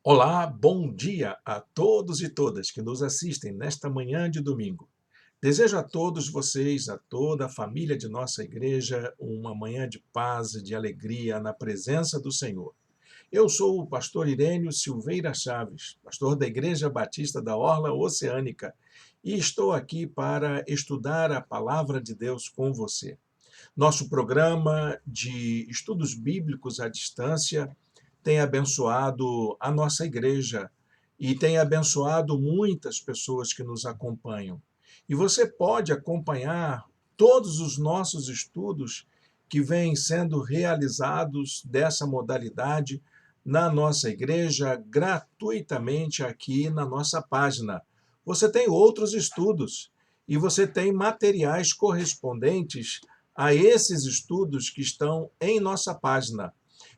Olá, bom dia a todos e todas que nos assistem nesta manhã de domingo. Desejo a todos vocês, a toda a família de nossa igreja, uma manhã de paz e de alegria na presença do Senhor. Eu sou o pastor Irênio Silveira Chaves, pastor da Igreja Batista da Orla Oceânica, e estou aqui para estudar a palavra de Deus com você. Nosso programa de estudos bíblicos à distância tem abençoado a nossa igreja e tem abençoado muitas pessoas que nos acompanham. E você pode acompanhar todos os nossos estudos que vêm sendo realizados dessa modalidade na nossa igreja gratuitamente aqui na nossa página. Você tem outros estudos e você tem materiais correspondentes a esses estudos que estão em nossa página.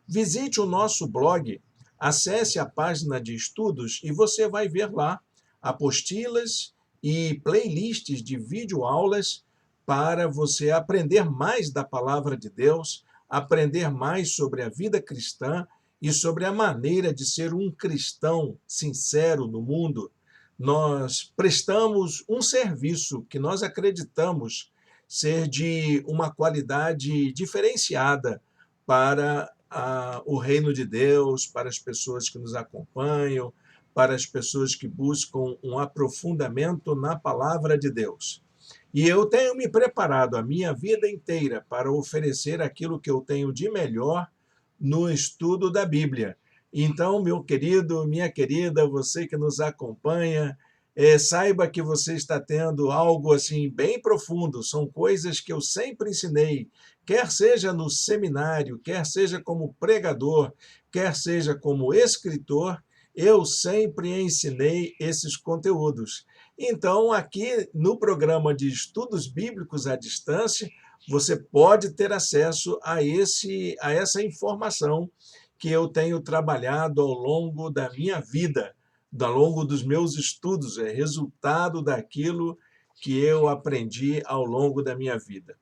Visite o nosso blog, acesse a página de estudos e você vai ver lá apostilas e playlists de videoaulas para você aprender mais da palavra de Deus, aprender mais sobre a vida cristã e sobre a maneira de ser um cristão sincero no mundo. Nós prestamos um serviço que nós acreditamos ser de uma qualidade diferenciada para o reino de Deus, para as pessoas que nos acompanham, para as pessoas que buscam um aprofundamento na palavra de Deus. E eu tenho me preparado a minha vida inteira para oferecer aquilo que eu tenho de melhor no estudo da Bíblia. Então, meu querido, minha querida, você que nos acompanha, saiba que você está tendo algo assim bem profundo. São coisas que eu sempre ensinei, quer seja no seminário, quer seja como pregador, quer seja como escritor, eu sempre ensinei esses conteúdos. Então, aqui no programa de estudos bíblicos à distância, você pode ter acesso a essa informação que eu tenho trabalhado ao longo da minha vida, ao longo dos meus estudos, é resultado daquilo que eu aprendi ao longo da minha vida.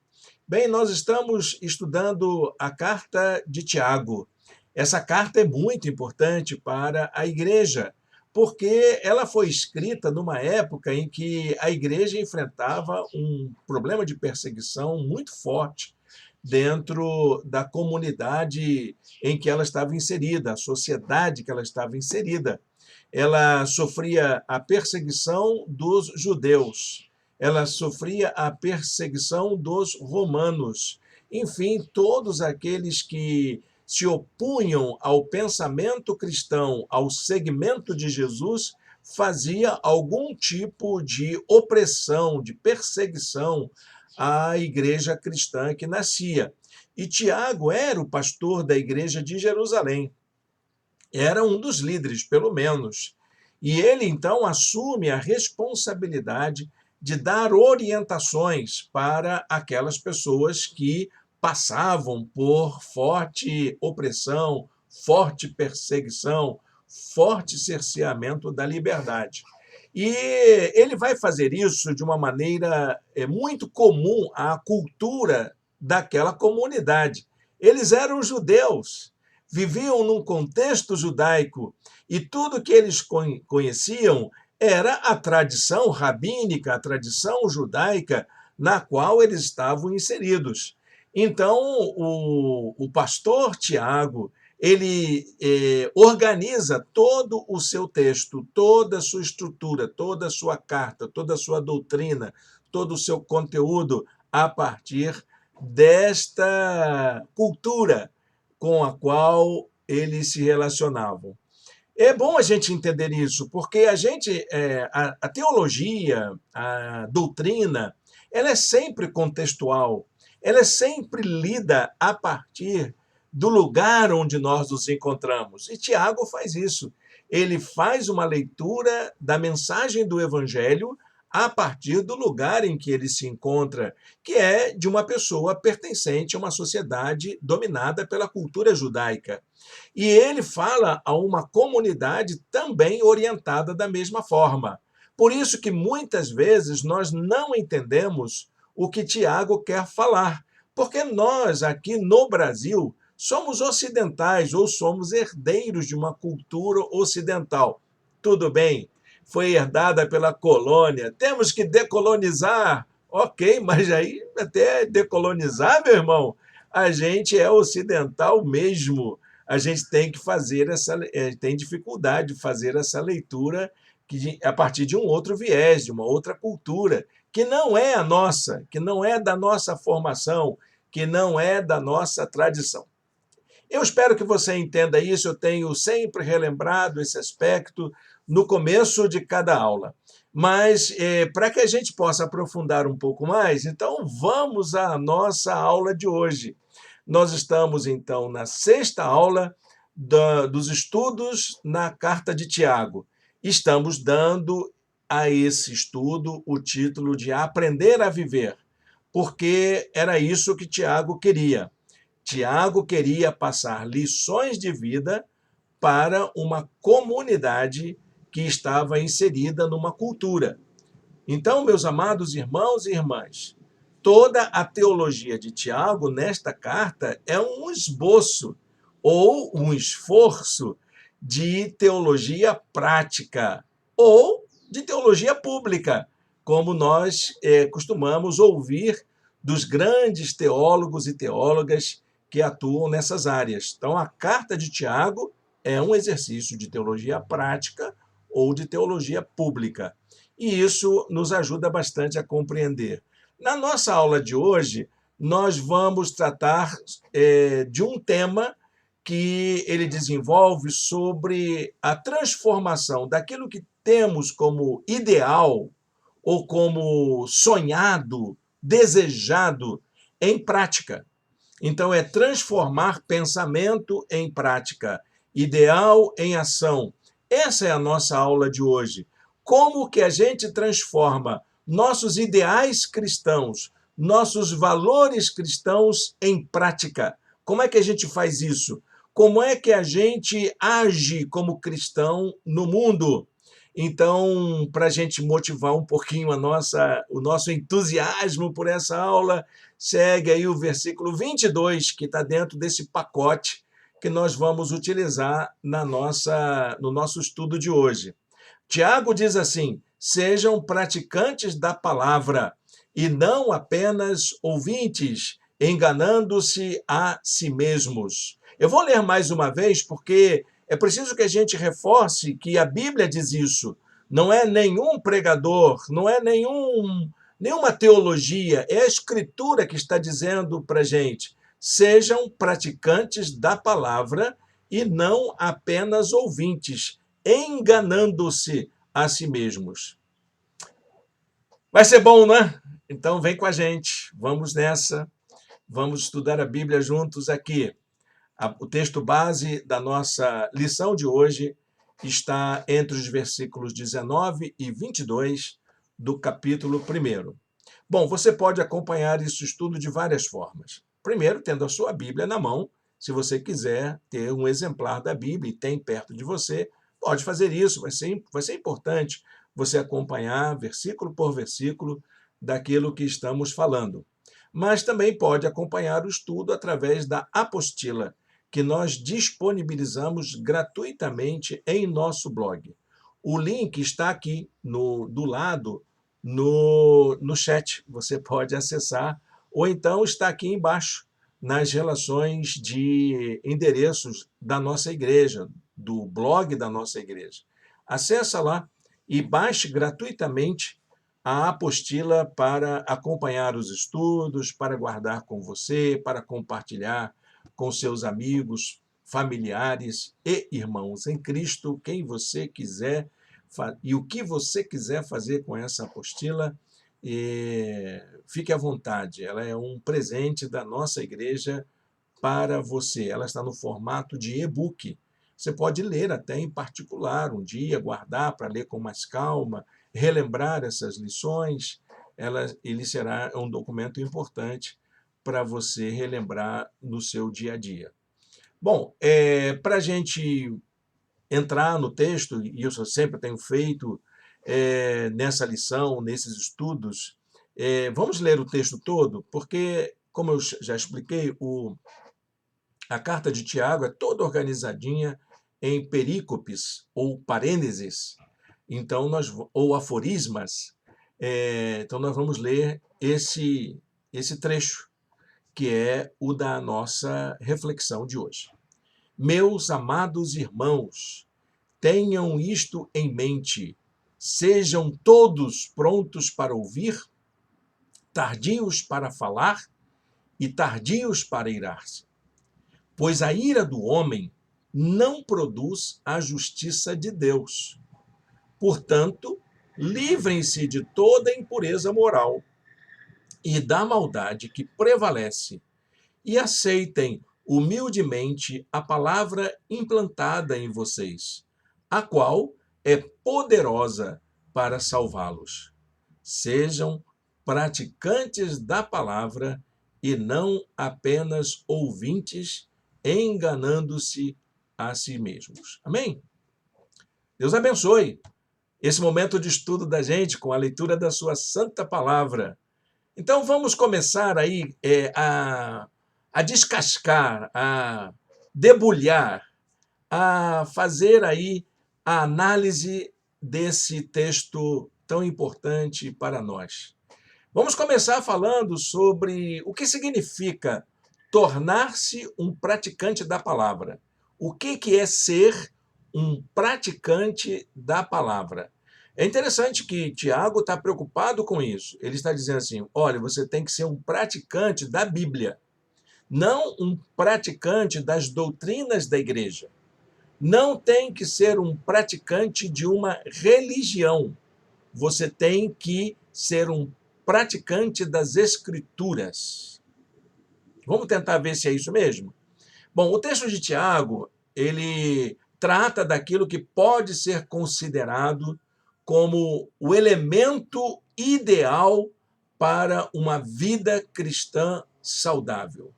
Bem, nós estamos estudando a carta de Tiago. Essa carta é muito importante para a igreja, porque ela foi escrita numa época em que a igreja enfrentava um problema de perseguição muito forte dentro da comunidade em que ela estava inserida, a sociedade que ela estava inserida. Ela sofria a perseguição dos judeus, ela sofria a perseguição dos romanos, enfim, todos aqueles que se opunham ao pensamento cristão, ao segmento de Jesus, fazia algum tipo de opressão, de perseguição à igreja cristã que nascia. E Tiago era o pastor da igreja de Jerusalém, era um dos líderes, pelo menos. E ele, então, assume a responsabilidade de dar orientações para aquelas pessoas que passavam por forte opressão, forte perseguição, forte cerceamento da liberdade. E ele vai fazer isso de uma maneira muito comum à cultura daquela comunidade. Eles eram judeus, viviam num contexto judaico e tudo que eles conheciam era a tradição rabínica, a tradição judaica na qual eles estavam inseridos. Então, o pastor Tiago, ele organiza todo o seu texto, toda a sua estrutura, toda a sua carta, toda a sua doutrina, todo o seu conteúdo a partir desta cultura com a qual eles se relacionavam. É bom a gente entender isso, porque a teologia, a doutrina, ela é sempre contextual, ela é sempre lida a partir do lugar onde nós nos encontramos. E Tiago faz isso. Ele faz uma leitura da mensagem do Evangelho a partir do lugar em que ele se encontra, que é de uma pessoa pertencente a uma sociedade dominada pela cultura judaica. E ele fala a uma comunidade também orientada da mesma forma. Por isso que muitas vezes nós não entendemos o que Tiago quer falar, porque nós aqui no Brasil somos ocidentais ou somos herdeiros de uma cultura ocidental. Tudo bem, foi herdada pela colônia, temos que decolonizar. Ok, mas aí até decolonizar, meu irmão, a gente é ocidental mesmo. A gente tem que fazer tem dificuldade de fazer essa leitura a partir de um outro viés, de uma outra cultura, que não é a nossa, que não é da nossa formação, que não é da nossa tradição. Eu espero que você entenda isso, eu tenho sempre relembrado esse aspecto no começo de cada aula. Mas, para que a gente possa aprofundar um pouco mais, então vamos à nossa aula de hoje. Nós estamos, então, na sexta aula dos estudos na Carta de Tiago. Estamos dando a esse estudo o título de Aprender a Viver, porque era isso que Tiago queria. Tiago queria passar lições de vida para uma comunidade que estava inserida numa cultura. Então, meus amados irmãos e irmãs, toda a teologia de Tiago nesta carta é um esboço ou um esforço de teologia prática ou de teologia pública, como nós costumamos ouvir dos grandes teólogos e teólogas que atuam nessas áreas. Então, a carta de Tiago é um exercício de teologia prática ou de teologia pública. E isso nos ajuda bastante a compreender. Na nossa aula de hoje, nós vamos tratar de um tema que ele desenvolve sobre a transformação daquilo que temos como ideal ou como sonhado, desejado, em prática. Então, é transformar pensamento em prática, ideal em ação. Essa é a nossa aula de hoje. Como que a gente transforma nossos ideais cristãos, nossos valores cristãos em prática? Como é que a gente faz isso? Como é que a gente age como cristão no mundo? Então, para a gente motivar um pouquinho o nosso entusiasmo por essa aula, segue aí o versículo 22, que está dentro desse pacote que nós vamos utilizar no nosso estudo de hoje. Tiago diz assim: sejam praticantes da palavra e não apenas ouvintes, enganando-se a si mesmos. Eu vou ler mais uma vez porque é preciso que a gente reforce que a Bíblia diz isso. Não é nenhum pregador, não é nenhuma teologia, é a Escritura que está dizendo para a gente: sejam praticantes da palavra e não apenas ouvintes, enganando-se a si mesmos. Vai ser bom, né? Então vem com a gente, vamos nessa, vamos estudar a Bíblia juntos aqui. O texto base da nossa lição de hoje está entre os versículos 19 e 22 do capítulo 1. Bom, você pode acompanhar esse estudo de várias formas. Primeiro, tendo a sua Bíblia na mão, se você quiser ter um exemplar da Bíblia e tem perto de você, pode fazer isso, vai ser importante você acompanhar versículo por versículo daquilo que estamos falando. Mas também pode acompanhar o estudo através da apostila, que nós disponibilizamos gratuitamente em nosso blog. O link está aqui do lado no chat, você pode acessar, ou então está aqui embaixo, nas relações de endereços da nossa igreja, do blog da nossa igreja. Acessa lá e baixe gratuitamente a apostila para acompanhar os estudos, para guardar com você, para compartilhar com seus amigos, familiares e irmãos em Cristo, quem você quiser e o que você quiser fazer com essa apostila, fique à vontade. Ela é um presente da nossa igreja para você. Ela está no formato de e-book. Você pode ler até em particular um dia, guardar para ler com mais calma, relembrar essas lições. Ele será um documento importante para você relembrar no seu dia a dia. Bom, para a gente entrar no texto, e isso eu sempre tenho feito nessa lição, nesses estudos, vamos ler o texto todo, porque, como eu já expliquei, A carta de Tiago é toda organizadinha em perícopes ou parênteses, então ou aforismas. Então nós vamos ler esse trecho, que é o da nossa reflexão de hoje. Meus amados irmãos, tenham isto em mente, sejam todos prontos para ouvir, tardios para falar e tardios para irar-se. Pois a ira do homem não produz a justiça de Deus. Portanto, livrem-se de toda impureza moral e da maldade que prevalece e aceitem humildemente a palavra implantada em vocês, a qual é poderosa para salvá-los. Sejam praticantes da palavra e não apenas ouvintes, enganando-se a si mesmos. Amém? Deus abençoe esse momento de estudo da gente com a leitura da sua santa palavra. Então vamos começar aí a descascar, a debulhar, a fazer aí a análise desse texto tão importante para nós. Vamos começar falando sobre o que significa tornar-se um praticante da palavra. O que é ser um praticante da palavra? É interessante que Tiago está preocupado com isso. Ele está dizendo assim, olha, você tem que ser um praticante da Bíblia, não um praticante das doutrinas da igreja. Não tem que ser um praticante de uma religião. Você tem que ser um praticante das Escrituras. Vamos tentar ver se é isso mesmo? Bom, o texto de Tiago, ele trata daquilo que pode ser considerado como o elemento ideal para uma vida cristã saudável,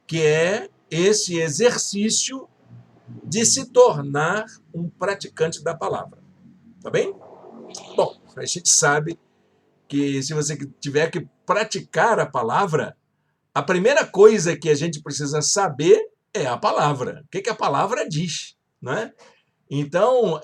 que é esse exercício de se tornar um praticante da palavra. Tá bem? Bom, a gente sabe que se você tiver que praticar a palavra, a primeira coisa que a gente precisa saber é a palavra. O que a palavra diz, né? Então,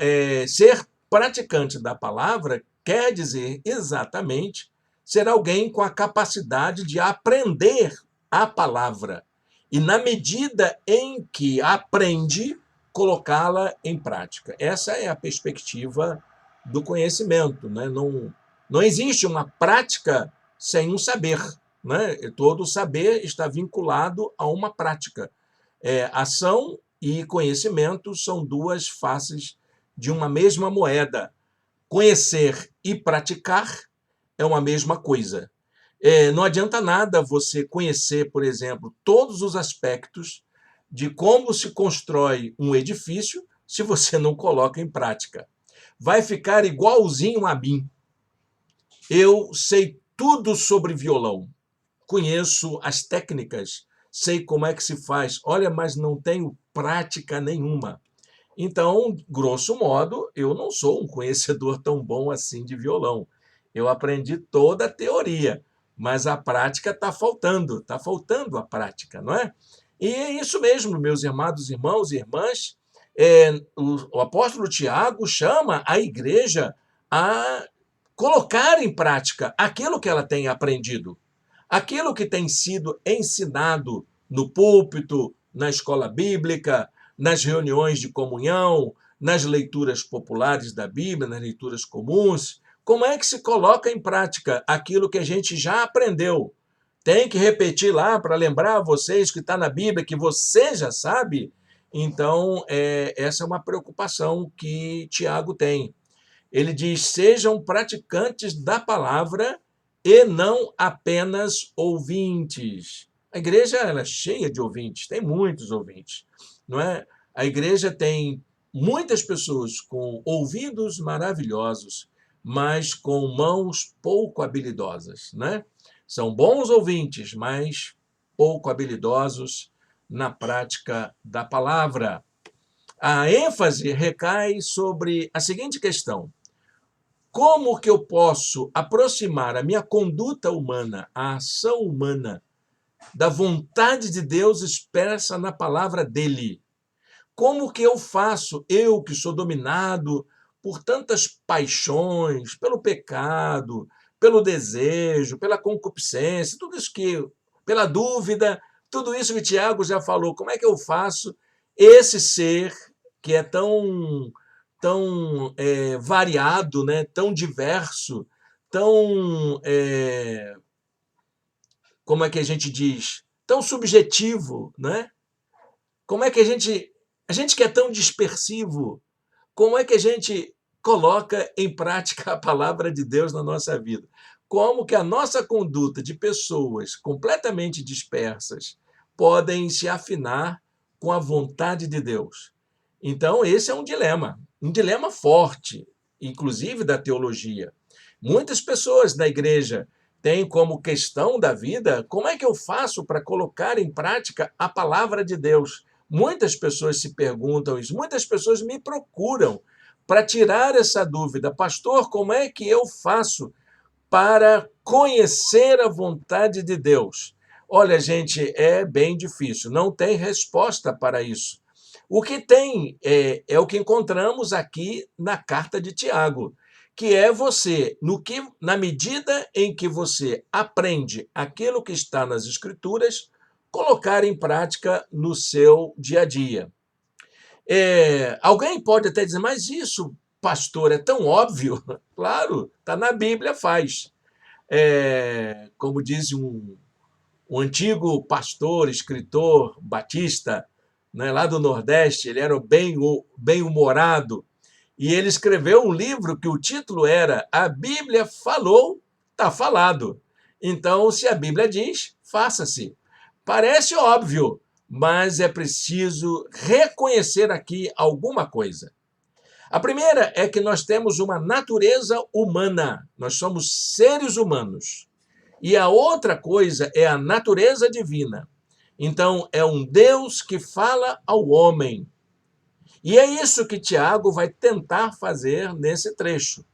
ser praticante da palavra quer dizer exatamente ser alguém com a capacidade de aprender a palavra e, na medida em que aprende, colocá-la em prática. Essa é a perspectiva do conhecimento, né? Não existe uma prática sem um saber, né? Todo saber está vinculado a uma prática. Ação e conhecimento são duas faces de uma mesma moeda. Conhecer e praticar é uma mesma coisa. Não adianta nada você conhecer, por exemplo, todos os aspectos de como se constrói um edifício se você não coloca em prática. Vai ficar igualzinho a mim. Eu sei tudo sobre violão, conheço as técnicas, sei como é que se faz, olha, mas não tenho prática nenhuma. Então, grosso modo, eu não sou um conhecedor tão bom assim de violão. Eu aprendi toda a teoria, mas a prática está faltando a prática, não é? E é isso mesmo, meus amados irmãos e irmãs, o apóstolo Tiago chama a igreja a colocar em prática aquilo que ela tem aprendido, aquilo que tem sido ensinado no púlpito, na escola bíblica, nas reuniões de comunhão, nas leituras populares da Bíblia, nas leituras comuns. Como é que se coloca em prática aquilo que a gente já aprendeu? Tem que repetir lá para lembrar a vocês que está na Bíblia, que você já sabe? Então, essa é uma preocupação que Tiago tem. Ele diz, sejam praticantes da palavra e não apenas ouvintes. A igreja ela é cheia de ouvintes, tem muitos ouvintes, não é? A igreja tem muitas pessoas com ouvidos maravilhosos, mas com mãos pouco habilidosas, né? São bons ouvintes, mas pouco habilidosos na prática da palavra. A ênfase recai sobre a seguinte questão: como que eu posso aproximar a minha conduta humana, a ação humana, da vontade de Deus expressa na palavra dele. Como que eu faço, eu que sou dominado por tantas paixões, pelo pecado, pelo desejo, pela concupiscência, tudo isso pela dúvida, tudo isso que Tiago já falou, como é que eu faço esse ser que é tão variado, né, tão diverso, tão, como é que a gente diz, tão subjetivo, né? Como é que a gente que é tão dispersivo, como é que a gente coloca em prática a palavra de Deus na nossa vida? Como que a nossa conduta de pessoas completamente dispersas podem se afinar com a vontade de Deus? Então, esse é um dilema forte, inclusive da teologia. Muitas pessoas na igreja têm como questão da vida como é que eu faço para colocar em prática a palavra de Deus. Muitas pessoas se perguntam isso, muitas pessoas me procuram para tirar essa dúvida. Pastor, como é que eu faço para conhecer a vontade de Deus? Olha, gente, é bem difícil, não tem resposta para isso. O que tem é o que encontramos aqui na carta de Tiago, que é você, na medida em que você aprende aquilo que está nas Escrituras, colocar em prática no seu dia a dia. Alguém pode até dizer, mas isso, pastor, é tão óbvio. Claro, está na Bíblia, faz. Como diz um antigo pastor, escritor batista, né, lá do Nordeste, ele era bem-humorado, e ele escreveu um livro que o título era A Bíblia Falou, está falado. Então, se a Bíblia diz, faça-se. Parece óbvio, mas é preciso reconhecer aqui alguma coisa. A primeira é que nós temos uma natureza humana, nós somos seres humanos. E a outra coisa é a natureza divina. Então, é um Deus que fala ao homem. E é isso que Tiago vai tentar fazer nesse trecho.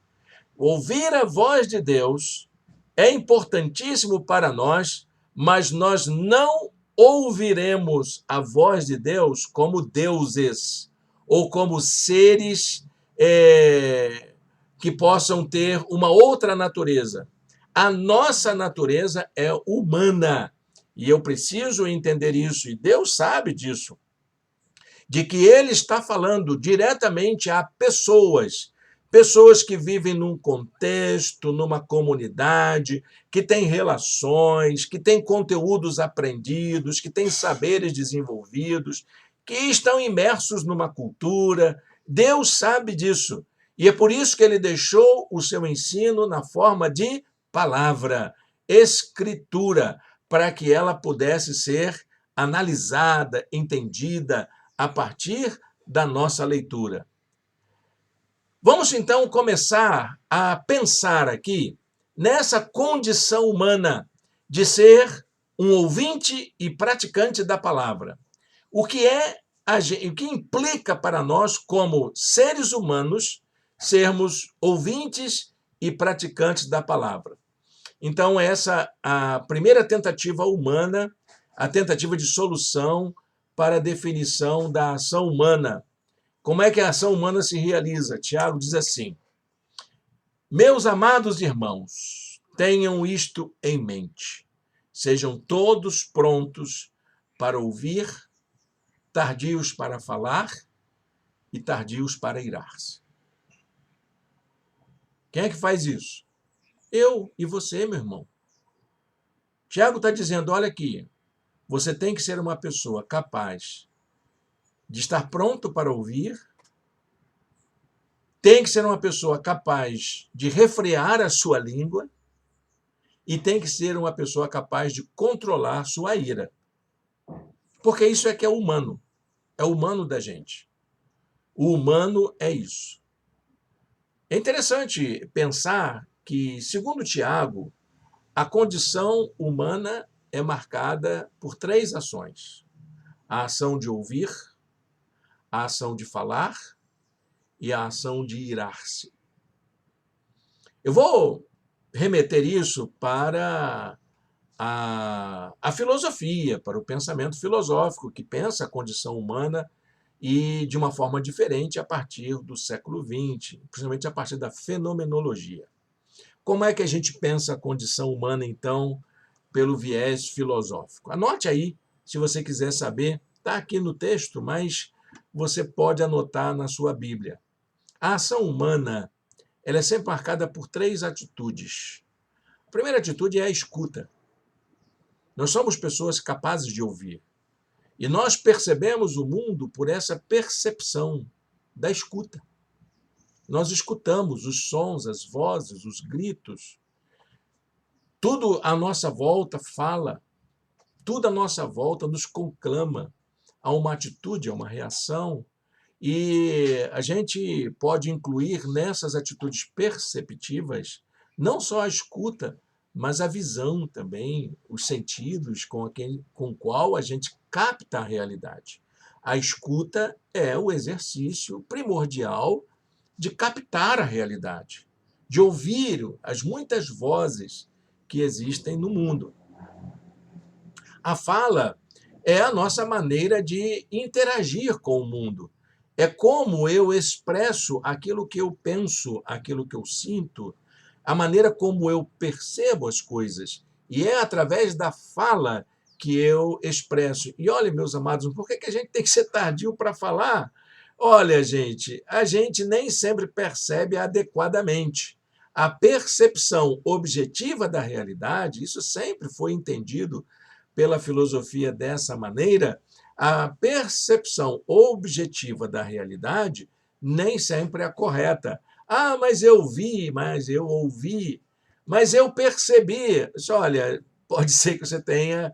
Ouvir a voz de Deus é importantíssimo para nós, mas nós não ouviremos a voz de Deus como deuses ou como seres que possam ter uma outra natureza. A nossa natureza é humana e eu preciso entender isso, e Deus sabe disso, de que Ele está falando diretamente a pessoas que vivem num contexto, numa comunidade, que têm relações, que têm conteúdos aprendidos, que têm saberes desenvolvidos, que estão imersos numa cultura. Deus sabe disso. E é por isso que ele deixou o seu ensino na forma de palavra, escritura, para que ela pudesse ser analisada, entendida a partir da nossa leitura. Vamos então começar a pensar aqui nessa condição humana de ser um ouvinte e praticante da palavra. O que implica para nós, como seres humanos, sermos ouvintes e praticantes da palavra. Então, essa é a primeira tentativa humana, a tentativa de solução para a definição da ação humana. Como é que a ação humana se realiza? Tiago diz assim: meus amados irmãos, tenham isto em mente. Sejam todos prontos para ouvir, tardios para falar e tardios para irar-se. Quem é que faz isso? Eu e você, meu irmão. Tiago está dizendo, olha aqui, você tem que ser uma pessoa capaz de estar pronto para ouvir, tem que ser uma pessoa capaz de refrear a sua língua e tem que ser uma pessoa capaz de controlar sua ira. Porque isso é que é humano da gente. O humano é isso. É interessante pensar que, segundo Tiago, a condição humana é marcada por 3 ações: a ação de ouvir, a ação de falar e a ação de irar-se. Eu vou remeter isso para a filosofia, para o pensamento filosófico, que pensa a condição humana e de uma forma diferente a partir do século XX, principalmente a partir da fenomenologia. Como é que a gente pensa a condição humana, então, pelo viés filosófico? Anote aí, se você quiser saber, está aqui no texto, mas você pode anotar na sua Bíblia. A ação humana, ela é sempre marcada por 3 atitudes. A primeira atitude é a escuta. Nós somos pessoas capazes de ouvir. E nós percebemos o mundo por essa percepção da escuta. Nós escutamos os sons, as vozes, os gritos. Tudo à nossa volta fala, tudo à nossa volta nos conclama a uma atitude, a uma reação. E a gente pode incluir nessas atitudes perceptivas não só a escuta, mas a visão também, os sentidos com o qual a gente capta a realidade. A escuta é o exercício primordial de captar a realidade, de ouvir as muitas vozes que existem no mundo. A fala é a nossa maneira de interagir com o mundo. É como eu expresso aquilo que eu penso, aquilo que eu sinto, a maneira como eu percebo as coisas. E é através da fala que eu expresso. E olha, meus amados, por que a gente tem que ser tardio para falar? Olha, gente, a gente nem sempre percebe adequadamente. A percepção objetiva da realidade, isso sempre foi entendido pela filosofia dessa maneira, a percepção objetiva da realidade nem sempre é a correta. Ah, mas eu vi, mas eu ouvi, mas eu percebi. Olha, pode ser que você tenha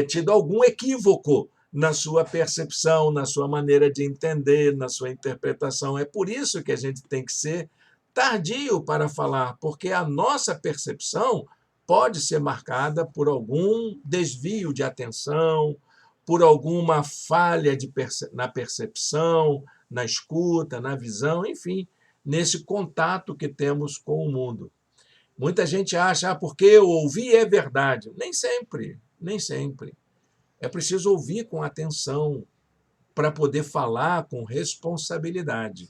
tido algum equívoco na sua percepção, na sua maneira de entender, na sua interpretação. É por isso que a gente tem que ser tardio para falar, porque a nossa percepção pode ser marcada por algum desvio de atenção, por alguma falha na percepção, na escuta, na visão, enfim, nesse contato que temos com o mundo. Muita gente acha, porque eu ouvi é verdade. Nem sempre, nem sempre. É preciso ouvir com atenção para poder falar com responsabilidade.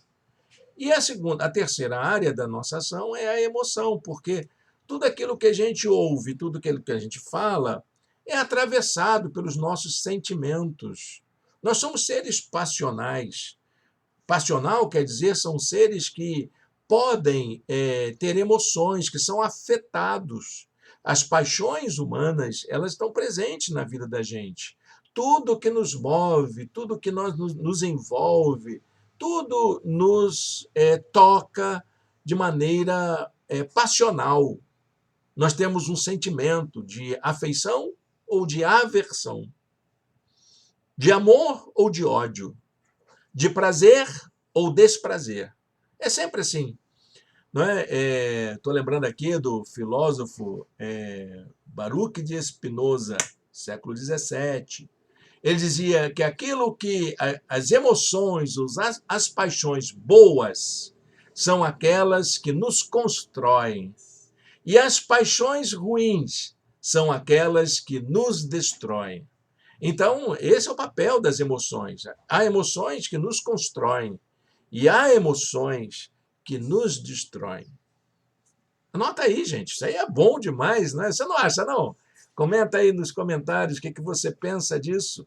E a terceira área da nossa ação é a emoção, porque tudo aquilo que a gente ouve, tudo aquilo que a gente fala, é atravessado pelos nossos sentimentos. Nós somos seres passionais. Passional quer dizer são seres que podem ter emoções, que são afetados. As paixões humanas, elas estão presentes na vida da gente. Tudo que nos move, tudo que nos envolve, tudo nos toca de maneira passional. Nós temos um sentimento de afeição ou de aversão, de amor ou de ódio, de prazer ou desprazer. É sempre assim. Não é? Estou lembrando aqui do filósofo Baruch de Spinoza, século XVII. Ele dizia que aquilo que as emoções, as paixões boas, são aquelas que nos constroem. E as paixões ruins são aquelas que nos destroem. Então, esse é o papel das emoções. Há emoções que nos constroem e há emoções que nos destroem. Anota aí, gente. Isso aí é bom demais, né? Você não acha, não? Comenta aí nos comentários o que você pensa disso.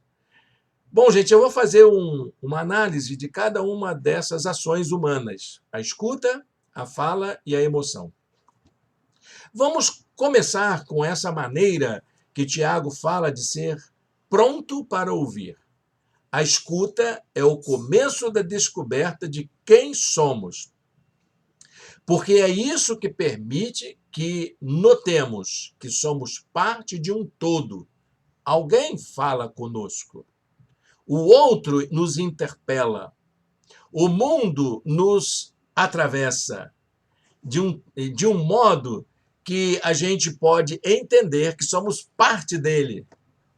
Bom, gente, eu vou fazer uma análise de cada uma dessas ações humanas. A escuta, a fala e a emoção. Vamos começar com essa maneira que Tiago fala de ser pronto para ouvir. A escuta é o começo da descoberta de quem somos, porque é isso que permite que notemos que somos parte de um todo. Alguém fala conosco. O outro nos interpela. O mundo nos atravessa de um modo que a gente pode entender que somos parte dele.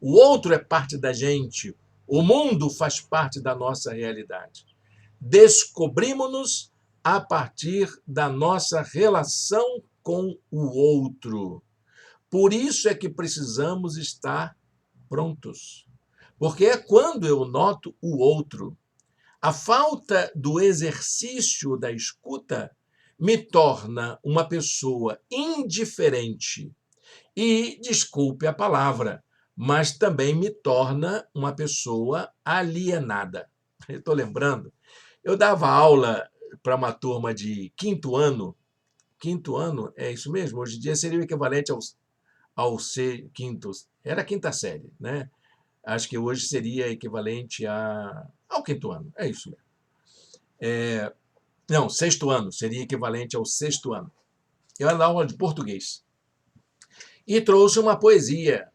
O outro é parte da gente. O mundo faz parte da nossa realidade. Descobrimos-nos a partir da nossa relação com o outro. Por isso é que precisamos estar prontos. Porque é quando eu noto o outro. A falta do exercício da escuta me torna uma pessoa indiferente e, desculpe a palavra, mas também me torna uma pessoa alienada. Eu estou lembrando, eu dava aula para uma turma de quinto ano, é isso mesmo? Hoje em dia seria o equivalente ao quinto, era a quinta série, né? Acho que hoje seria equivalente ao quinto ano, é isso mesmo. Não, sexto ano, seria equivalente ao sexto ano. Eu era da aula de português. E trouxe uma poesia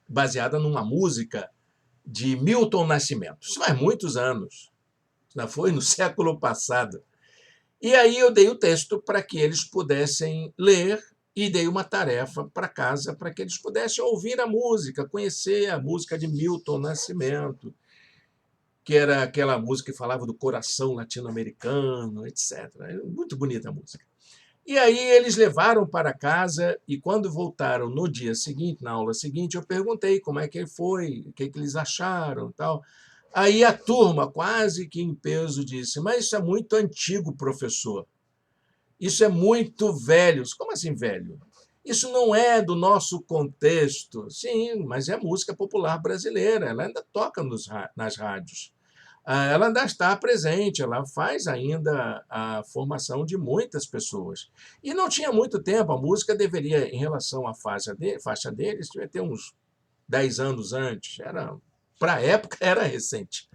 baseada numa música de Milton Nascimento. Isso faz muitos anos. Já foi no século passado. E aí eu dei o texto para que eles pudessem ler e dei uma tarefa para casa para que eles pudessem ouvir a música, conhecer a música de Milton Nascimento, que era aquela música que falava do coração latino-americano, etc. Muito bonita a música. E aí eles levaram para casa e quando voltaram no dia seguinte, na aula seguinte, eu perguntei como é que foi, o que eles acharam, tal. Aí a turma, quase que em peso, disse: mas isso é muito antigo, professor. Isso é muito velho. Como assim velho? Isso não é do nosso contexto. Sim, mas é música popular brasileira, ela ainda toca nas rádios. Ela ainda está presente, ela faz ainda a formação de muitas pessoas. E não tinha muito tempo, a música deveria, em relação à faixa deles, devia ter uns 10 anos antes. Para a época, era recente.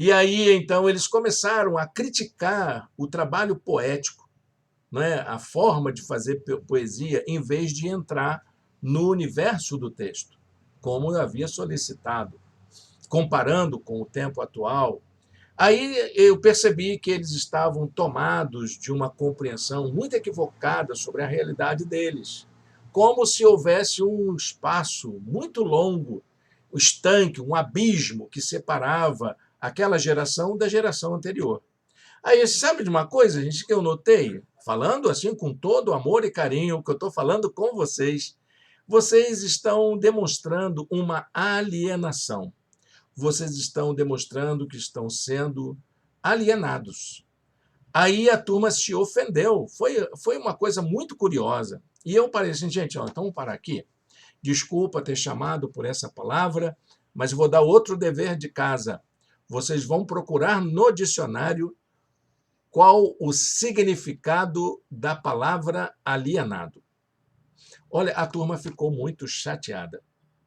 E aí, então, eles começaram a criticar o trabalho poético, né? A forma de fazer poesia, em vez de entrar no universo do texto, como eu havia solicitado, comparando com o tempo atual. Aí eu percebi que eles estavam tomados de uma compreensão muito equivocada sobre a realidade deles, como se houvesse um espaço muito longo, um estanque, um abismo que separava aquela geração da geração anterior. Aí, sabe de uma coisa, gente, que eu notei? Falando assim com todo amor e carinho, que eu estou falando com vocês estão demonstrando uma alienação. Vocês estão demonstrando que estão sendo alienados. Aí a turma se ofendeu. Foi uma coisa muito curiosa. E eu parei assim, gente, ó, então vamos parar aqui. Desculpa ter chamado por essa palavra, mas vou dar outro dever de casa. Vocês vão procurar no dicionário qual o significado da palavra alienado. Olha, a turma ficou muito chateada.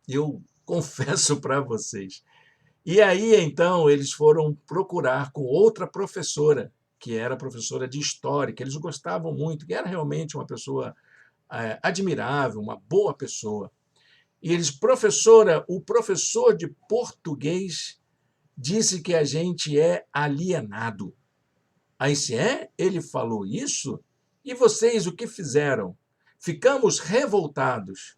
Eu confesso para vocês. E aí, então, eles foram procurar com outra professora, que era professora de História, que eles gostavam muito, que era realmente uma pessoa admirável, uma boa pessoa. E eles, professora, o professor de português disse que a gente é alienado. Aí, se ele falou isso, e vocês o que fizeram? Ficamos revoltados.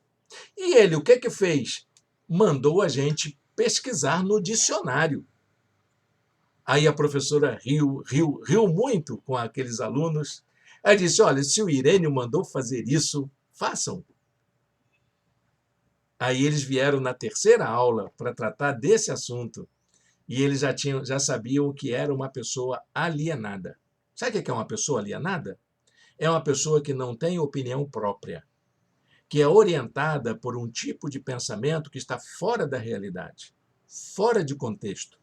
E ele, o que fez? Mandou a gente pesquisar no dicionário. Aí a professora riu muito com aqueles alunos. Aí disse, olha, se o Irênio mandou fazer isso, façam. Aí eles vieram na terceira aula para tratar desse assunto e eles já sabiam que era uma pessoa alienada. Sabe o que é uma pessoa alienada? É uma pessoa que não tem opinião própria, que é orientada por um tipo de pensamento que está fora da realidade, fora de contexto,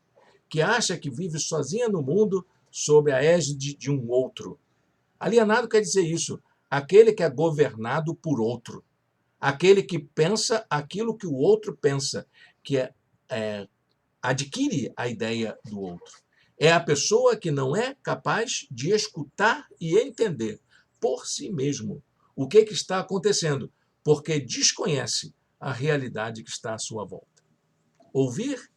que acha que vive sozinha no mundo sob a égide de um outro. Alienado quer dizer isso, aquele que é governado por outro, aquele que pensa aquilo que o outro pensa, que adquire a ideia do outro. É a pessoa que não é capaz de escutar e entender por si mesmo o que está acontecendo, porque desconhece a realidade que está à sua volta. Ouvir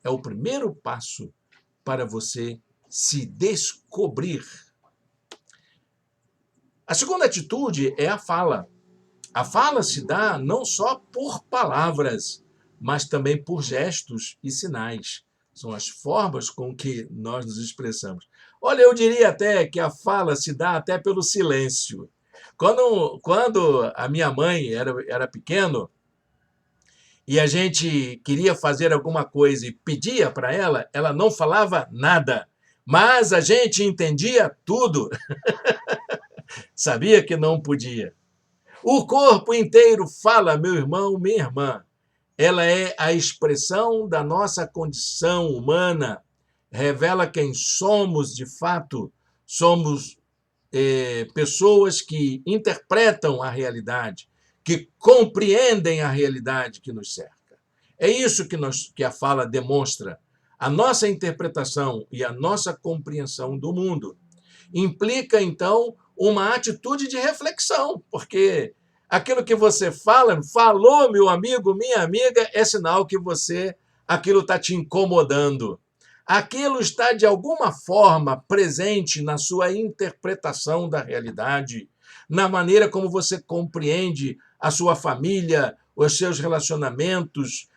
é o primeiro passo para você se descobrir. A segunda atitude é a fala. A fala se dá não só por palavras, mas também por gestos e sinais. São as formas com que nós nos expressamos. Olha, eu diria até que a fala se dá até pelo silêncio. Quando a minha mãe era pequeno e a gente queria fazer alguma coisa e pedia para ela, ela não falava nada, mas a gente entendia tudo, sabia que não podia. O corpo inteiro fala, meu irmão, minha irmã. Ela é a expressão da nossa condição humana, revela quem somos de fato. Somos pessoas que interpretam a realidade, que compreendem a realidade que nos cerca. É isso que a fala demonstra. A nossa interpretação e a nossa compreensão do mundo implica, então, uma atitude de reflexão, porque aquilo que você falou, meu amigo, minha amiga, é sinal que aquilo está te incomodando. Aquilo está, de alguma forma, presente na sua interpretação da realidade, na maneira como você compreende a sua família, os seus relacionamentos,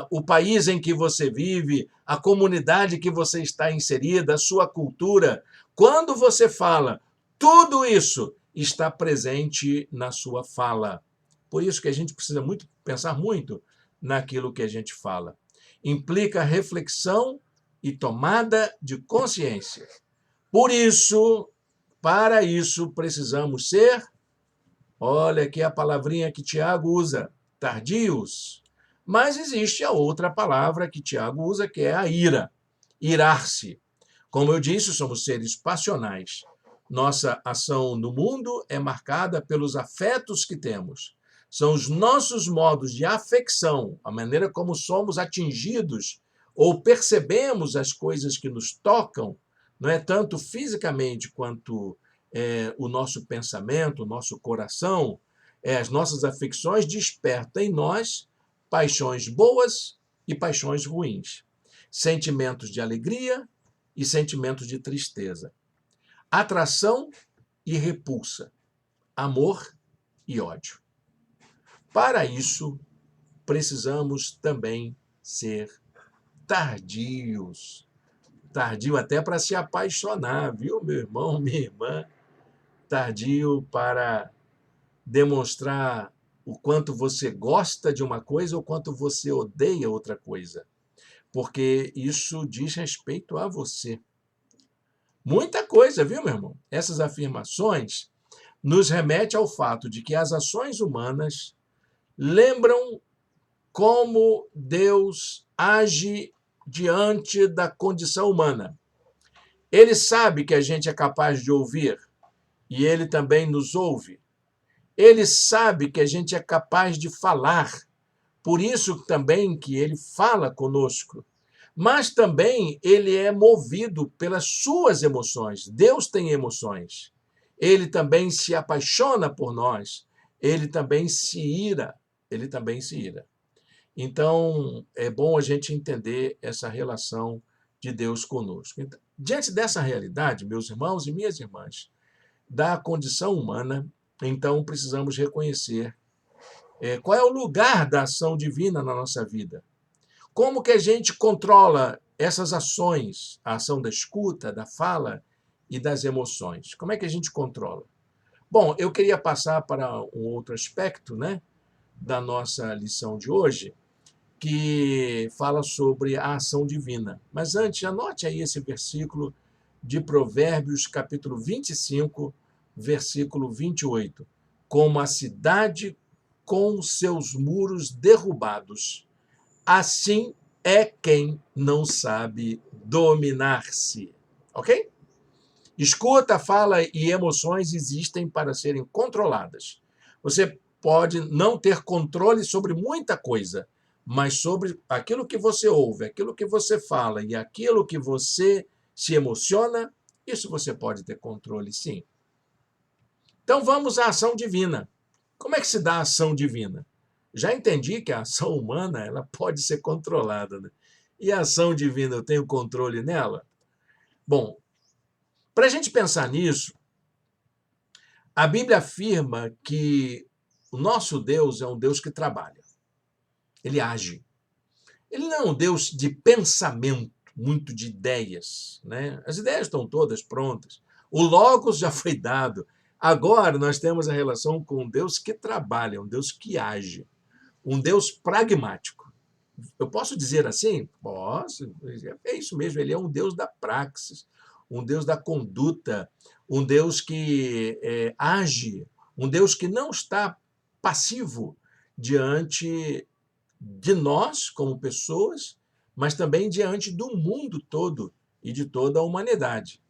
o país em que você vive, a comunidade que você está inserida, a sua cultura. Quando você fala, tudo isso está presente na sua fala. Por isso que a gente precisa pensar muito naquilo que a gente fala. Implica reflexão e tomada de consciência. Por isso, para isso, precisamos ser, olha aqui a palavrinha que Tiago usa, tardios. Mas existe a outra palavra que Tiago usa, que é a ira, irar-se. Como eu disse, somos seres passionais. Nossa ação no mundo é marcada pelos afetos que temos. São os nossos modos de afecção, a maneira como somos atingidos ou percebemos as coisas que nos tocam, não é tanto fisicamente quanto o nosso pensamento, o nosso coração, as nossas afecções despertam em nós paixões boas e paixões ruins, sentimentos de alegria e sentimentos de tristeza, atração e repulsa, amor e ódio. Para isso, precisamos também ser tardios. Tardio até para se apaixonar, viu, meu irmão, minha irmã? Tardio para demonstrar o quanto você gosta de uma coisa ou quanto você odeia outra coisa, porque isso diz respeito a você. Muita coisa, viu, meu irmão? Essas afirmações nos remetem ao fato de que as ações humanas lembram como Deus age diante da condição humana. Ele sabe que a gente é capaz de ouvir e ele também nos ouve. Ele sabe que a gente é capaz de falar, por isso também que ele fala conosco. Mas também ele é movido pelas suas emoções. Deus tem emoções. Ele também se apaixona por nós. Ele também se ira. Ele também se ira. Então, é bom a gente entender essa relação de Deus conosco. Então, diante dessa realidade, meus irmãos e minhas irmãs, da condição humana, então precisamos reconhecer qual é o lugar da ação divina na nossa vida. Como que a gente controla essas ações, a ação da escuta, da fala e das emoções? Como é que a gente controla? Bom, eu queria passar para um outro aspecto, né, da nossa lição de hoje, que fala sobre a ação divina. Mas antes, anote aí esse versículo de Provérbios, capítulo 25, versículo 28. Como a cidade com seus muros derrubados, assim é quem não sabe dominar-se. Ok? Escuta, fala e emoções existem para serem controladas. Você pode não ter controle sobre muita coisa, mas sobre aquilo que você ouve, aquilo que você fala e aquilo que você se emociona, isso você pode ter controle, sim. Então vamos à ação divina. Como é que se dá a ação divina? Já entendi que a ação humana ela pode ser controlada, né? E a ação divina, eu tenho controle nela? Bom, para a gente pensar nisso, a Bíblia afirma que o nosso Deus é um Deus que trabalha. Ele age. Ele não é um Deus de pensamento, muito de ideias, né? As ideias estão todas prontas. O logos já foi dado. Agora nós temos a relação com um Deus que trabalha, um Deus que age, um Deus pragmático. Eu posso dizer assim? Posso. É isso mesmo, ele é um Deus da praxis, um Deus da conduta, um Deus que age, um Deus que não está passivo diante de nós, como pessoas, mas também diante do mundo todo e de toda a humanidade.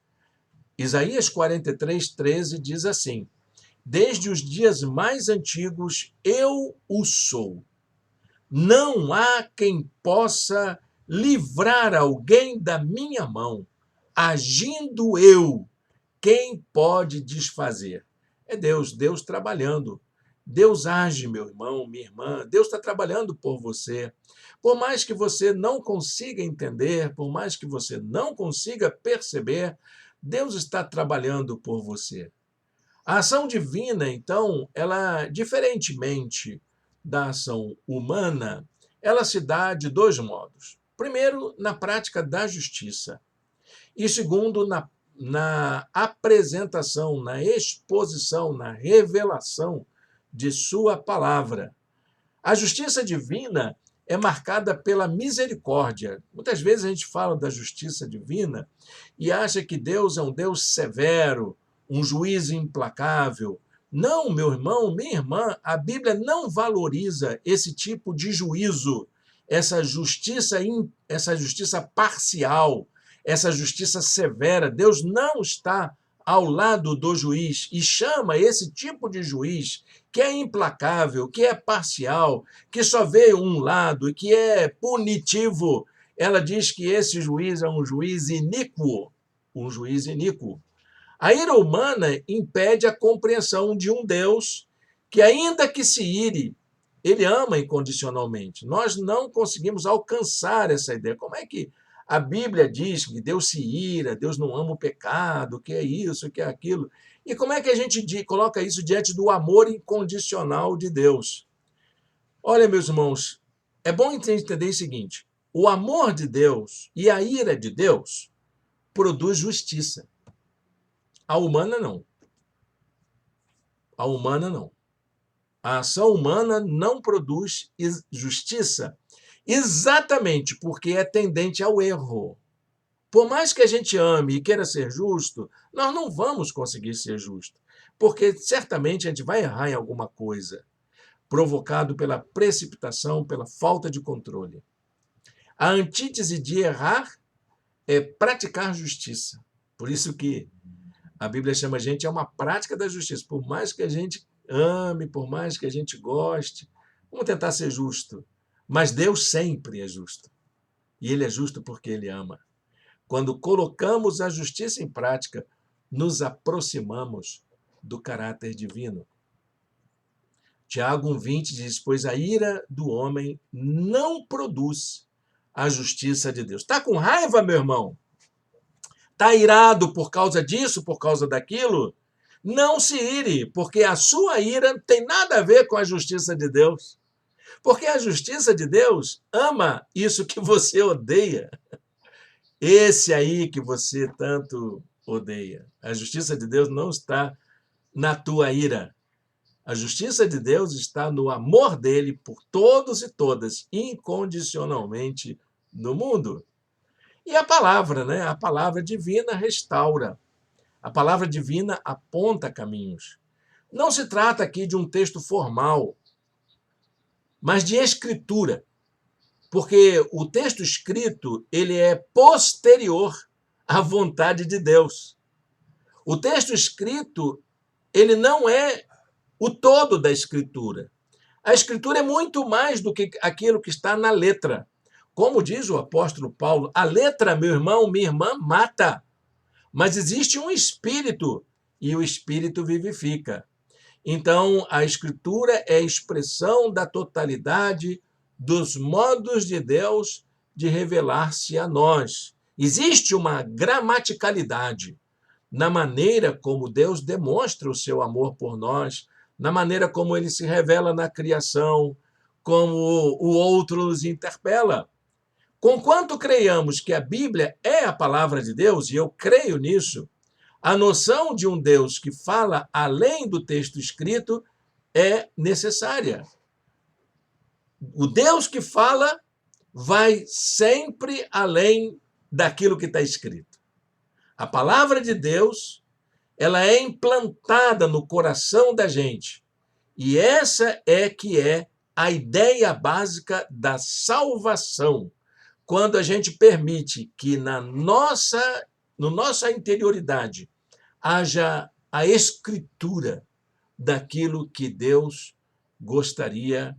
Isaías 43:13 diz assim: Desde os dias mais antigos eu o sou. Não há quem possa livrar alguém da minha mão. Agindo eu, quem pode desfazer? É Deus, Deus trabalhando. Deus age, meu irmão, minha irmã. Deus está trabalhando por você. Por mais que você não consiga entender, por mais que você não consiga perceber, Deus está trabalhando por você. A ação divina, então, ela, diferentemente da ação humana, ela se dá de dois modos. Primeiro, na prática da justiça. E segundo, na apresentação, na exposição, na revelação de sua palavra. A justiça divina é marcada pela misericórdia. Muitas vezes a gente fala da justiça divina e acha que Deus é um Deus severo, um juiz implacável. Não, meu irmão, minha irmã, a Bíblia não valoriza esse tipo de juízo, essa justiça parcial, essa justiça severa. Deus não está ao lado do juiz e chama esse tipo de juiz que é implacável, que é parcial, que só vê um lado e que é punitivo. Ela diz que esse juiz é um juiz iníquo, um juiz iníquo. A ira humana impede a compreensão de um Deus que, ainda que se ire, ele ama incondicionalmente. Nós não conseguimos alcançar essa ideia. Como é que a Bíblia diz que Deus se ira, Deus não ama o pecado, que é isso, que é aquilo? E como é que a gente coloca isso diante do amor incondicional de Deus? Olha, meus irmãos, é bom entender o seguinte: o amor de Deus e a ira de Deus produz justiça. A humana não. A humana não. A ação humana não produz justiça, exatamente porque é tendente ao erro. Por mais que a gente ame e queira ser justo, nós não vamos conseguir ser justo, porque certamente a gente vai errar em alguma coisa, provocado pela precipitação, pela falta de controle. A antítese de errar é praticar justiça. Por isso que a Bíblia chama a gente a uma prática da justiça. Por mais que a gente ame, por mais que a gente goste, vamos tentar ser justo. Mas Deus sempre é justo. E Ele é justo porque Ele ama. Quando colocamos a justiça em prática, nos aproximamos do caráter divino. Tiago 1,20 diz: pois a ira do homem não produz a justiça de Deus. Está com raiva, meu irmão? Está irado por causa disso, por causa daquilo? Não se ire, porque a sua ira não tem nada a ver com a justiça de Deus. Porque a justiça de Deus ama isso que você odeia. Esse aí que você tanto odeia. A justiça de Deus não está na tua ira. A justiça de Deus está no amor dele por todos e todas, incondicionalmente, no mundo. E a palavra, né? A palavra divina restaura. A palavra divina aponta caminhos. Não se trata aqui de um texto formal, mas de escritura. Porque o texto escrito, ele é posterior à vontade de Deus. O texto escrito, ele não é o todo da escritura. A escritura é muito mais do que aquilo que está na letra. Como diz o apóstolo Paulo, a letra, meu irmão, minha irmã, mata. Mas existe um espírito e o espírito vivifica. Então, a escritura é a expressão da totalidade dos modos de Deus de revelar-se a nós. Existe uma gramaticalidade na maneira como Deus demonstra o seu amor por nós, na maneira como ele se revela na criação, como o outro nos interpela. Conquanto creiamos que a Bíblia é a palavra de Deus, e eu creio nisso, A noção de um Deus que fala além do texto escrito é necessária. O Deus que fala vai sempre além daquilo que está escrito. A palavra de Deus, ela é implantada no coração da gente. E essa é que é a ideia básica da salvação. Quando a gente permite que no nossa interioridade haja a escritura daquilo que Deus gostaria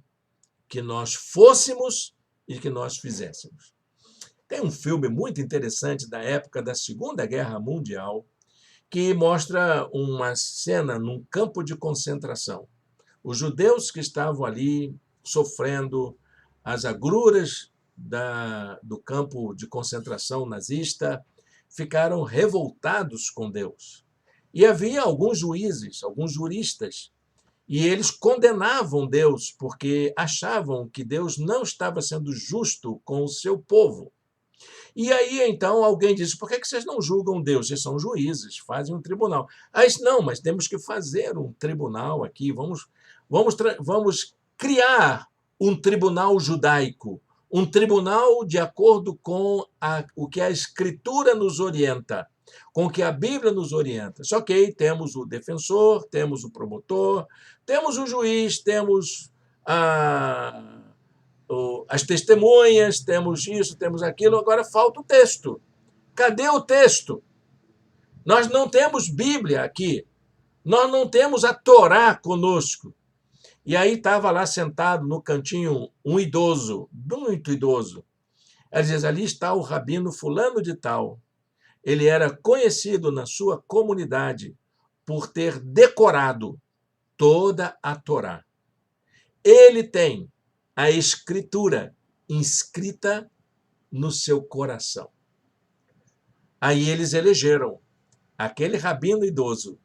que nós fôssemos e que nós fizéssemos. Tem um filme muito interessante da época da Segunda Guerra Mundial que mostra uma cena num campo de concentração. Os judeus que estavam ali sofrendo as agruras do campo de concentração nazista ficaram revoltados com Deus. E havia alguns juízes, alguns juristas, e eles condenavam Deus porque achavam que Deus não estava sendo justo com o seu povo. E aí, então, alguém disse, por que vocês não julgam Deus? Vocês são juízes, fazem um tribunal. Aí disse, não, mas temos que fazer um tribunal aqui, vamos criar um tribunal judaico, um tribunal de acordo com o que a Escritura nos orienta, com o que a Bíblia nos orienta. Só que aí temos o defensor, temos o promotor, temos o juiz, temos as testemunhas, temos isso, temos aquilo, agora falta o texto. Cadê o texto? Nós não temos Bíblia aqui, nós não temos a Torá conosco. E aí estava lá sentado no cantinho um idoso, muito idoso. Ele diz, ali está o rabino fulano de tal. Ele era conhecido na sua comunidade por ter decorado toda a Torá. Ele tem a Escritura inscrita no seu coração. Aí eles elegeram aquele rabino idoso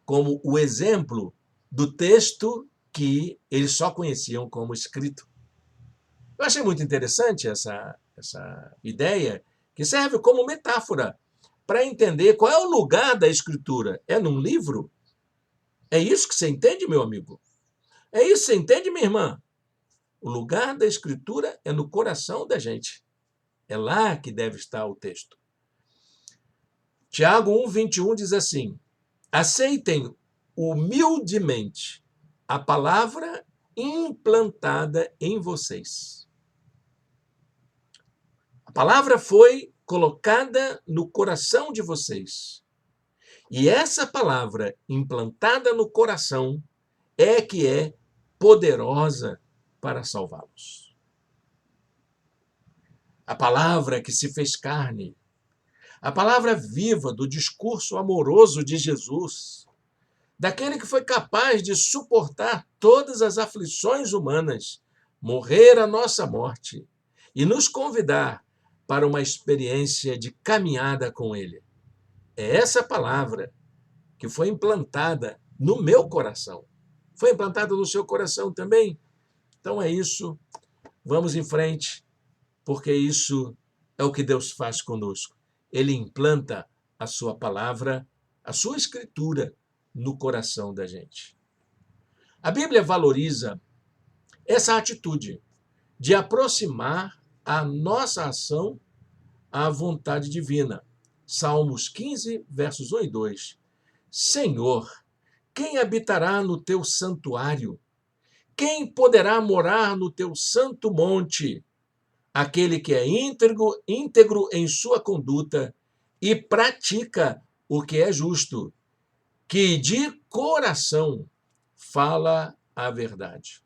como o exemplo do texto que eles só conheciam como escrito. Eu achei muito interessante essa ideia, que serve como metáfora para entender qual é o lugar da Escritura. É num livro? É isso que você entende, meu amigo? É isso que você entende, minha irmã? O lugar da Escritura é no coração da gente. É lá que deve estar o texto. Tiago 1:21 diz assim, aceitem humildemente a palavra implantada em vocês. A palavra foi colocada no coração de vocês. E essa palavra implantada no coração é que é poderosa para salvá-los. A palavra que se fez carne, a palavra viva do discurso amoroso de Jesus, daquele que foi capaz de suportar todas as aflições humanas, morrer a nossa morte e nos convidar para uma experiência de caminhada com Ele. É essa palavra que foi implantada no meu coração. Foi implantada no seu coração também? Então é isso. Vamos em frente, porque isso é o que Deus faz conosco. Ele implanta a sua palavra, a sua escritura no coração da gente. A Bíblia valoriza essa atitude de aproximar a nossa ação à vontade divina. Salmos 15, versos 1 e 2. Senhor, quem habitará no teu santuário? Quem poderá morar no teu santo monte? Aquele que é íntegro em sua conduta e pratica o que é justo, que de coração fala a verdade.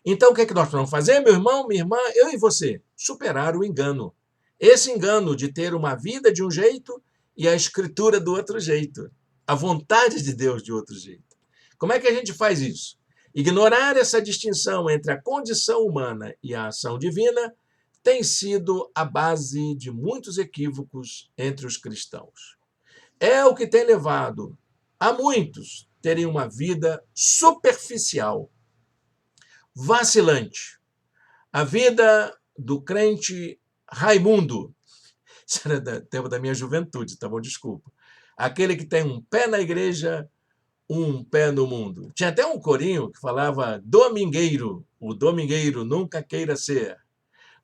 Então, o que é que nós vamos fazer, meu irmão, minha irmã, eu e você? Superar o engano. Esse engano de ter uma vida de um jeito e a escritura do outro jeito. A vontade de Deus de outro jeito. Como é que a gente faz isso? Ignorar essa distinção entre a condição humana e a ação divina tem sido a base de muitos equívocos entre os cristãos. É o que tem levado a muitos terem uma vida superficial, vacilante. A vida do crente Raimundo, isso era do tempo da minha juventude, tá bom? Desculpa. aquele que tem um pé na igreja, um pé no mundo. Tinha até um corinho que falava domingueiro, o domingueiro nunca queira ser.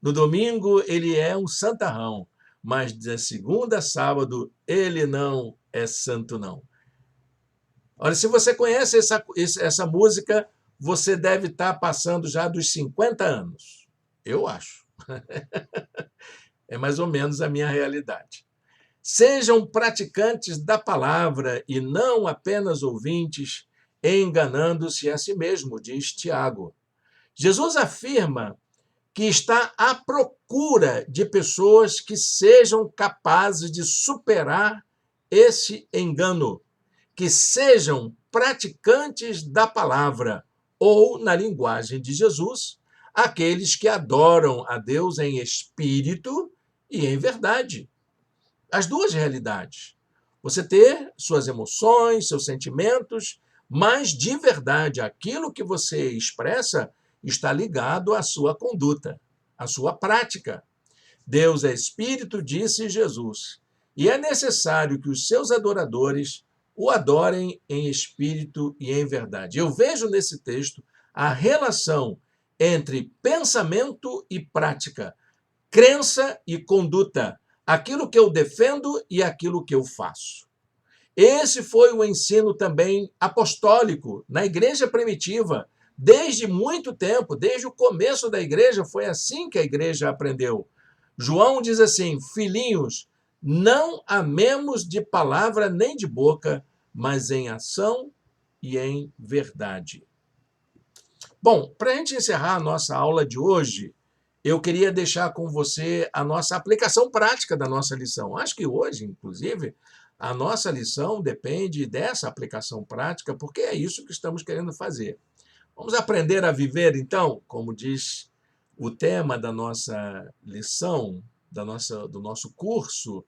No domingo ele é um santarrão, mas de segunda a sábado ele não é santo não. Olha, se você conhece essa música, você deve estar passando já dos 50 anos. Eu acho. É mais ou menos a minha realidade. Sejam praticantes da palavra e não apenas ouvintes, enganando-se a si mesmo, diz Tiago. Jesus afirma que está à procura de pessoas que sejam capazes de superar esse engano, que sejam praticantes da palavra, ou, na linguagem de Jesus, aqueles que adoram a Deus em espírito e em verdade. As duas realidades. Você ter suas emoções, seus sentimentos, mas de verdade, aquilo que você expressa está ligado à sua conduta, à sua prática. Deus é espírito, disse Jesus, e é necessário que os seus adoradores o adorem em espírito e em verdade. Eu vejo nesse texto a relação entre pensamento e prática, crença e conduta, aquilo que eu defendo e aquilo que eu faço. Esse foi o ensino também apostólico na igreja primitiva. Desde muito tempo, desde o começo da igreja, foi assim que a igreja aprendeu. João diz assim: filhinhos, não amemos de palavra nem de boca, mas em ação e em verdade. Bom, para a gente encerrar a nossa aula de hoje, eu queria deixar com você a nossa aplicação prática da nossa lição. Acho que hoje, inclusive, a nossa lição depende dessa aplicação prática, porque é isso que estamos querendo fazer. Vamos aprender a viver, então, como diz o tema da nossa lição, do nosso curso.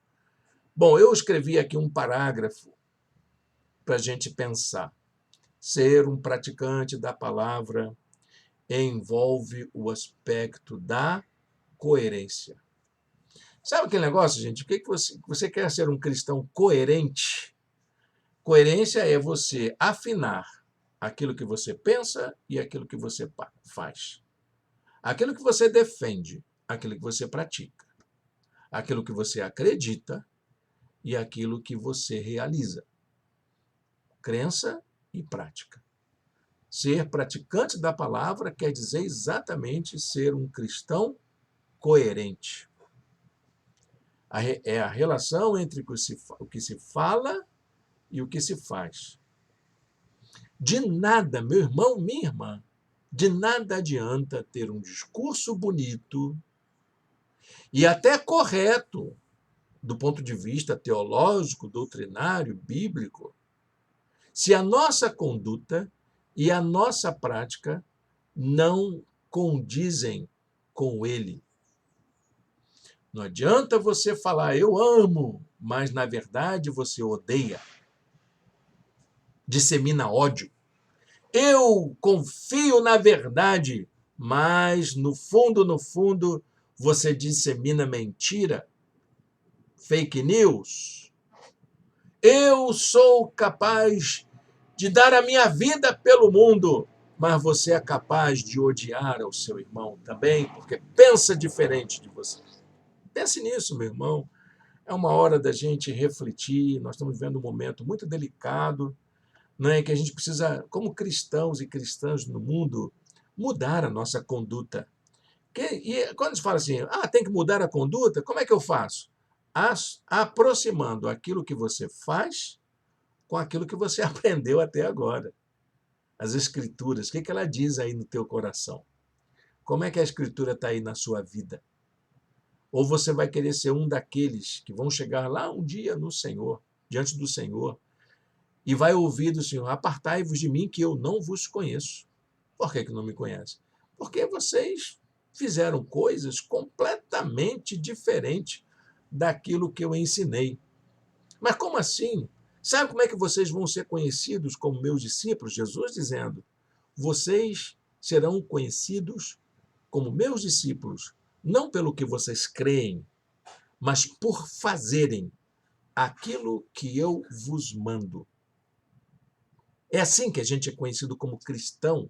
Bom, eu escrevi aqui um parágrafo para a gente pensar. Ser um praticante da palavra envolve o aspecto da coerência. Sabe aquele negócio, gente? O que você quer ser um cristão coerente? Coerência é você afinar aquilo que você pensa e aquilo que você faz. Aquilo que você defende, aquilo que você pratica. Aquilo que você acredita e aquilo que você realiza. Crença e prática. Ser praticante da palavra quer dizer exatamente ser um cristão coerente. É a relação entre o que se fala e o que se faz. De nada, meu irmão, minha irmã, de nada adianta ter um discurso bonito e até correto do ponto de vista teológico, doutrinário, bíblico, se a nossa conduta e a nossa prática não condizem com ele. Não adianta você falar, eu amo, mas na verdade você odeia. Dissemina ódio. Eu confio na verdade, mas no fundo, você dissemina mentira, fake news. Eu sou capaz de dar a minha vida pelo mundo, mas você é capaz de odiar ao seu irmão também, porque pensa diferente de você. Pense nisso, meu irmão. É uma hora da gente refletir. Nós estamos vivendo um momento muito delicado, não é? Que a gente precisa, como cristãos e cristãs no mundo, mudar a nossa conduta. E quando se fala assim, tem que mudar a conduta, como é que eu faço? Aproximando aquilo que você faz com aquilo que você aprendeu até agora. As Escrituras, o que ela diz aí no teu coração? Como é que a Escritura está aí na sua vida? Ou você vai querer ser um daqueles que vão chegar lá um dia no Senhor, diante do Senhor, e vai ouvir do Senhor, apartai-vos de mim que eu não vos conheço. Por que não me conhece? Porque vocês fizeram coisas completamente diferentes daquilo que eu ensinei. Mas como assim? Sabe como é que vocês vão ser conhecidos como meus discípulos? Jesus dizendo, vocês serão conhecidos como meus discípulos, não pelo que vocês creem, mas por fazerem aquilo que eu vos mando. É assim que a gente é conhecido como cristão,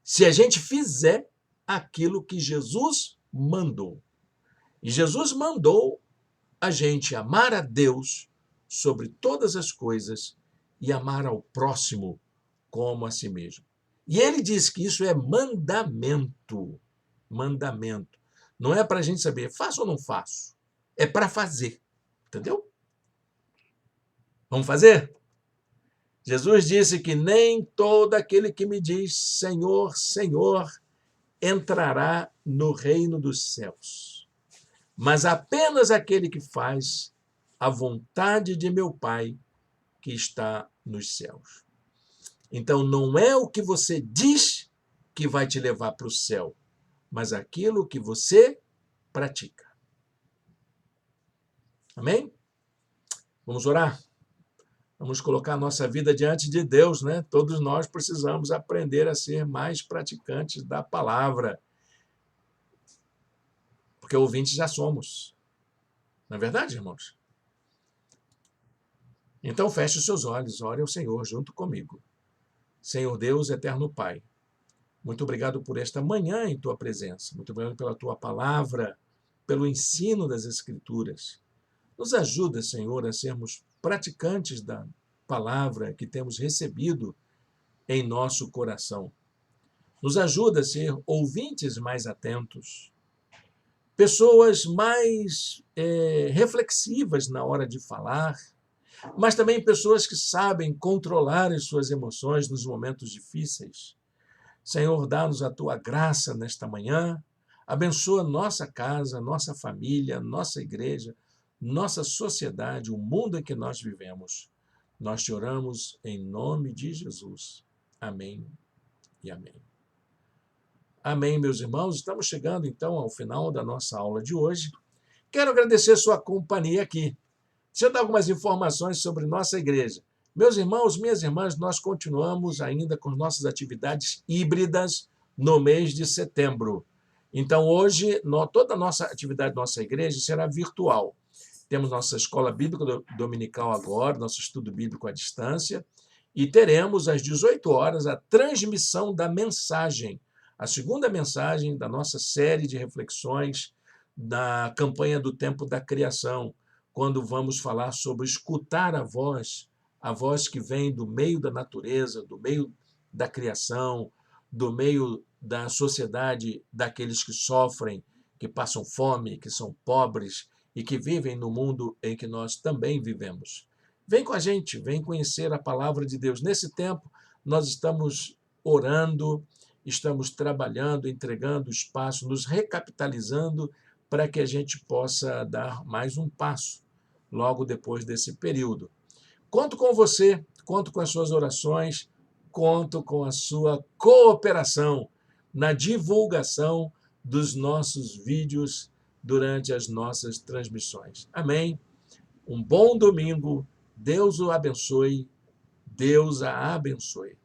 se a gente fizer aquilo que Jesus mandou. E Jesus mandou a gente amar a Deus sobre todas as coisas e amar ao próximo como a si mesmo. E ele diz que isso é mandamento. Mandamento. Não é para a gente saber, faço ou não faço. É para fazer. Entendeu? Vamos fazer? Jesus disse que nem todo aquele que me diz Senhor, Senhor, entrará no reino dos céus, mas apenas aquele que faz a vontade de meu Pai que está nos céus. Então, não é o que você diz que vai te levar para o céu, mas aquilo que você pratica. Amém? Vamos orar? Vamos colocar a nossa vida diante de Deus, né? Todos nós precisamos aprender a ser mais praticantes da palavra, porque ouvintes já somos. Não é verdade, irmãos? Então feche os seus olhos, ore ao Senhor junto comigo. Senhor Deus, eterno Pai, muito obrigado por esta manhã em tua presença. Muito obrigado pela tua palavra, pelo ensino das Escrituras. Nos ajuda, Senhor, a sermos praticantes da palavra que temos recebido em nosso coração. Nos ajuda a ser ouvintes mais atentos, pessoas mais reflexivas na hora de falar, mas também pessoas que sabem controlar as suas emoções nos momentos difíceis. Senhor, dá-nos a tua graça nesta manhã, abençoa nossa casa, nossa família, nossa igreja, nossa sociedade, o mundo em que nós vivemos. Nós te oramos em nome de Jesus. Amém e amém. Amém, meus irmãos. Estamos chegando, então, ao final da nossa aula de hoje. Quero agradecer sua companhia aqui. Deixa eu dar algumas informações sobre nossa igreja. Meus irmãos, minhas irmãs, nós continuamos ainda com nossas atividades híbridas no mês de setembro. Então, hoje, toda a nossa atividade da nossa igreja será virtual. Temos nossa escola bíblica dominical agora, nosso estudo bíblico à distância, e teremos às 18 horas a transmissão da mensagem, a segunda mensagem da nossa série de reflexões da campanha do Tempo da Criação, quando vamos falar sobre escutar a voz que vem do meio da natureza, do meio da criação, do meio da sociedade, daqueles que sofrem, que passam fome, que são pobres e que vivem no mundo em que nós também vivemos. Vem com a gente, vem conhecer a palavra de Deus. Nesse tempo, nós estamos orando, estamos trabalhando, entregando espaço, nos recapitalizando para que a gente possa dar mais um passo logo depois desse período. Conto com você, conto com as suas orações, conto com a sua cooperação na divulgação dos nossos vídeos durante as nossas transmissões. Amém? Um bom domingo, Deus o abençoe, Deus a abençoe.